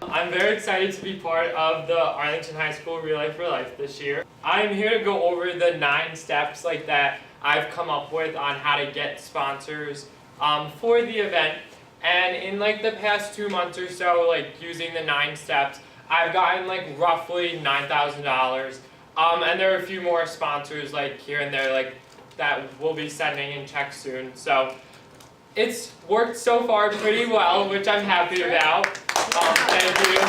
I'm very excited to be part of the Arlington High School Relay for Life this year. I'm here to go over the 9 steps that I've come up with on how to get sponsors for the event. And in the past 2 months or so, using the 9 steps, I've gotten roughly $9,000. And there are a few more sponsors here and there that we'll be sending in checks soon. So it's worked so far pretty well, which I'm happy about. Thank you.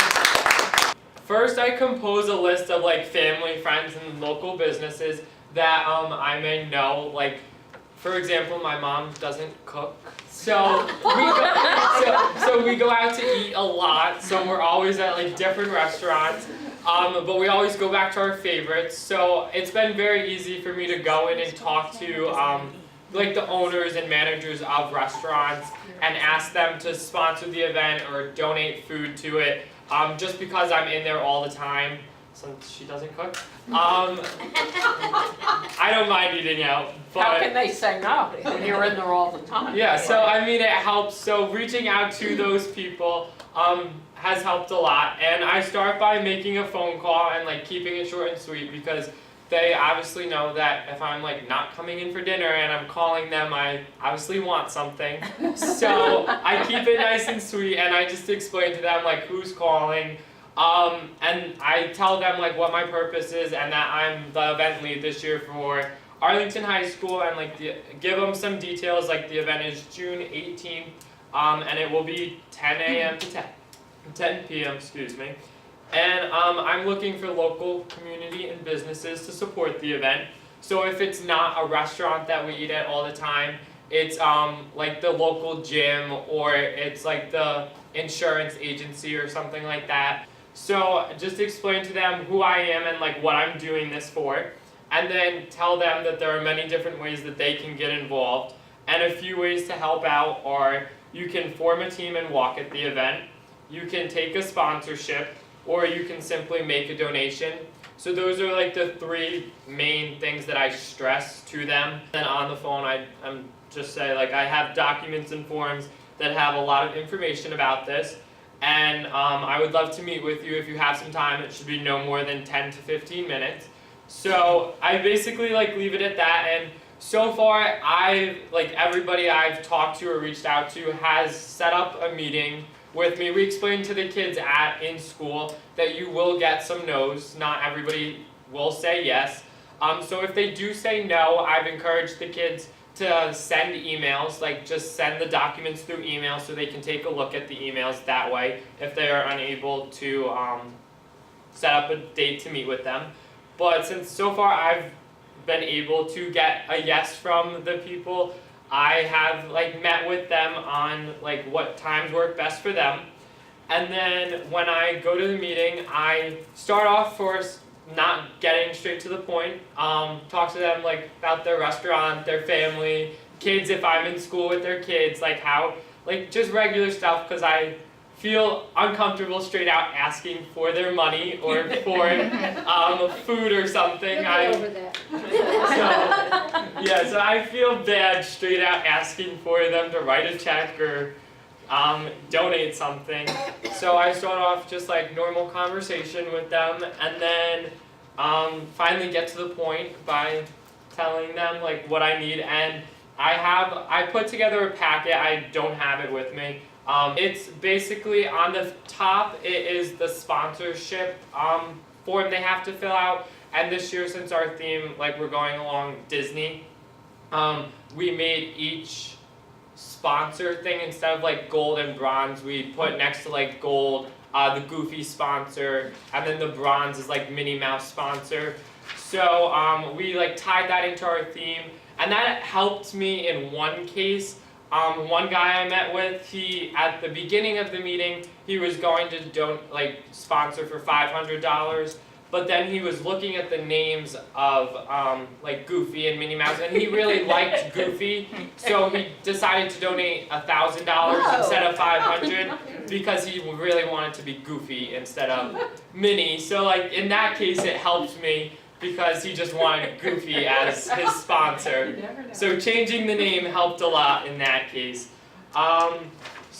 First, I compose a list of family, friends, and local businesses that I may know. For example, my mom doesn't cook, so we go out to eat a lot. So we're always at different restaurants, but we always go back to our favorites. So it's been very easy for me to go in and talk to the owners and managers of restaurants and ask them to sponsor the event or donate food to it, just because I'm in there all the time, since she doesn't cook. I don't mind eating out, but how can they say no when you're in there all the time? Yeah, so I mean it helps. So reaching out to those people has helped a lot, and I start by making a phone call and keeping it short and sweet, because they obviously know that if I'm not coming in for dinner and I'm calling them, I obviously want something. So I keep it nice and sweet, and I just explain to them who's calling, and I tell them what my purpose is and that I'm the event lead this year for Arlington High School, and give them some details. The event is June 18th, and it will be 10 a.m. to 10 p.m. Excuse me. And I'm looking for local community and businesses to support the event. So if it's not a restaurant that we eat at all the time, it's the local gym, or it's the insurance agency or something like that. So just explain to them who I am and what I'm doing this for, and then tell them that there are many different ways that they can get involved. And a few ways to help out are: you can form a team and walk at the event, you can take a sponsorship, or you can simply make a donation. So those are the 3 main things that I stress to them. And on the phone, I'm just say I have documents and forms that have a lot of information about this, and I would love to meet with you if you have some time. It should be no more than 10 to 15 minutes. So I basically leave it at that, and so far everybody I've talked to or reached out to has set up a meeting with me. We explained to the kids in school that you will get some no's. Not everybody will say yes. So if they do say no, I've encouraged the kids to send emails, just send the documents through email so they can take a look at the emails that way if they are unable to set up a date to meet with them. But since so far I've been able to get a yes from the people, I have met with them on what times work best for them. And then when I go to the meeting, I start off first not getting straight to the point. Talk to them about their restaurant, their family, kids if I'm in school with their kids, how just regular stuff, because I feel uncomfortable straight out asking for their money or for food or something. Over that. So I feel bad straight out asking for them to write a check or donate something. So I start off just normal conversation with them, and then finally get to the point by telling them what I need. And I put together a packet. I don't have it with me. It's basically on the top, it is the sponsorship form they have to fill out. And this year, since our theme, we're going along Disney, we made each sponsor thing, instead of gold and bronze, we put next to gold the Goofy sponsor, and then the bronze is Minnie Mouse sponsor. So we tied that into our theme, and that helped me in one case. One guy I met with, he at the beginning of the meeting, he was going to sponsor for $500, but then he was looking at the names of Goofy and Minnie Mouse, and he really liked Goofy, so he decided to donate $1,000 instead of $500 because he really wanted to be Goofy instead of Minnie. So in that case, it helped me, because he just wanted Goofy as his sponsor. So changing the name helped a lot in that case.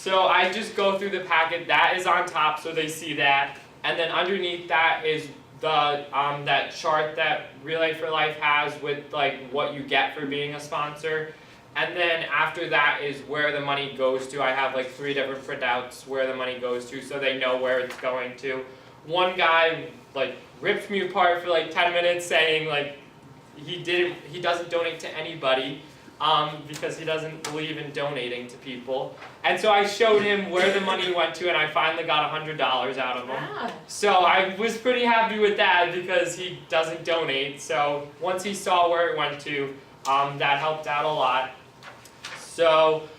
So I just go through the packet, that is on top so they see that, and then underneath that is the that chart that Relay for Life has with like what you get for being a sponsor. And then after that is where the money goes to. I have like 3 different printouts where the money goes to so they know where it's going to. One guy like ripped me apart for like 10 minutes saying like he doesn't donate to anybody because he doesn't believe in donating to people. And so I showed him where the money went to and I finally got $100 out of him. Ah. So I was pretty happy with that because he doesn't donate. So once he saw where it went to, that helped out a lot. So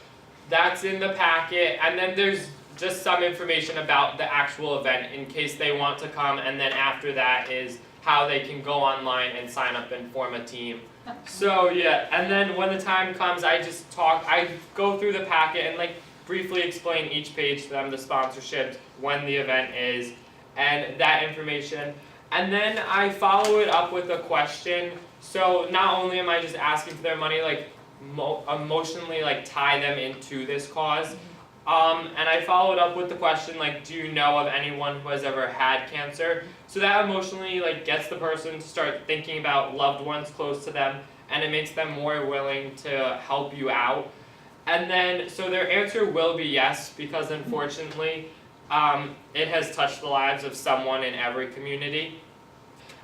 that's in the packet, and then there's just some information about the actual event in case they want to come, and then after that is how they can go online and sign up and form a team. So yeah, and then when the time comes, I go through the packet and like briefly explain each page to them, the sponsorships, when the event is, and that information. And then I follow it up with a question. So not only am I just asking for their money, like emotionally like tie them into this cause. And I followed up with the question like, do you know of anyone who has ever had cancer? So that emotionally like gets the person to start thinking about loved ones close to them, and it makes them more willing to help you out. And then, so their answer will be yes, because unfortunately, it has touched the lives of someone in every community.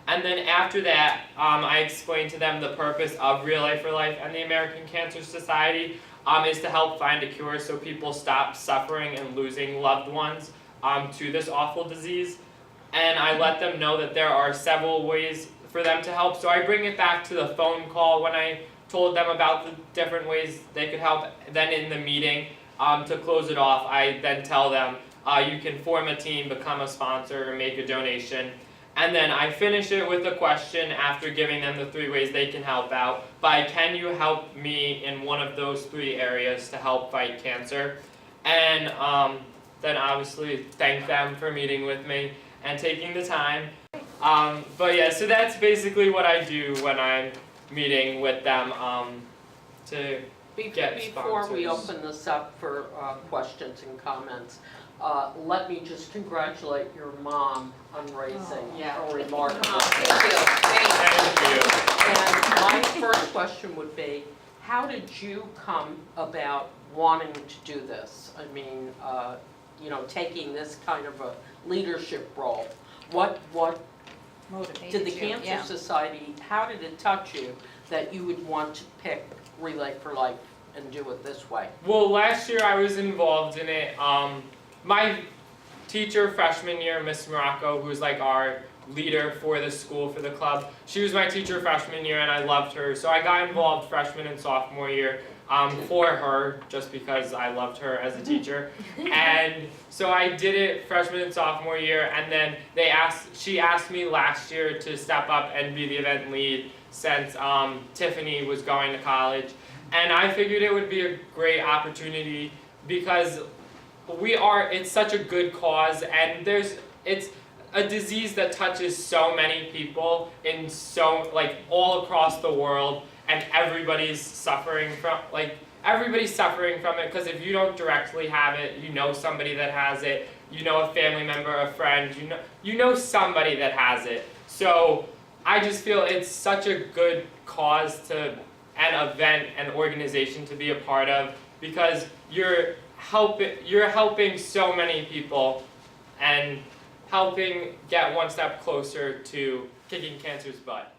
And then after that, I explained to them the purpose of Relay for Life and the American Cancer Society is to help find a cure so people stop suffering and losing loved ones to this awful disease. And I let them know that there are several ways for them to help. So I bring it back to the phone call when I told them about the different ways they could help. Then in the meeting, to close it off, I then tell them you can form a team, become a sponsor, or make a donation. And then I finish it with a question after giving them the 3 ways they can help out by, can you help me in one of those 3 areas to help fight cancer? And then obviously thank them for meeting with me and taking the time. But yeah, so that's basically what I do when I'm meeting with them to get Before we sponsors. open this up for questions and comments, let me just congratulate your mom on raising a remarkable kid. Thank you. And my first question would be, how did you come about wanting to do this? I mean, taking this kind of a leadership role. What did the Cancer Society, how did it touch you that you would want to pick Relay for Life and do it this way? Well, last year I was involved in it. My teacher freshman year, Miss Morocco, who's like our leader for the school, for the club, she was my teacher freshman year and I loved her. So I got involved freshman and sophomore year for her, just because I loved her as a teacher. And so I did it freshman and sophomore year, and then she asked me last year to step up and be the event lead since Tiffany was going to college. And I figured it would be a great opportunity because it's such a good cause, and it's a disease that touches so many people in all across the world, and everybody's suffering from it, because if you don't directly have it, you know somebody that has it, you know a family member, a friend, you know somebody that has it. So I just feel it's such a good cause an event, an organization to be a part of, because you're helping so many people and helping get one step closer to kicking cancer's butt.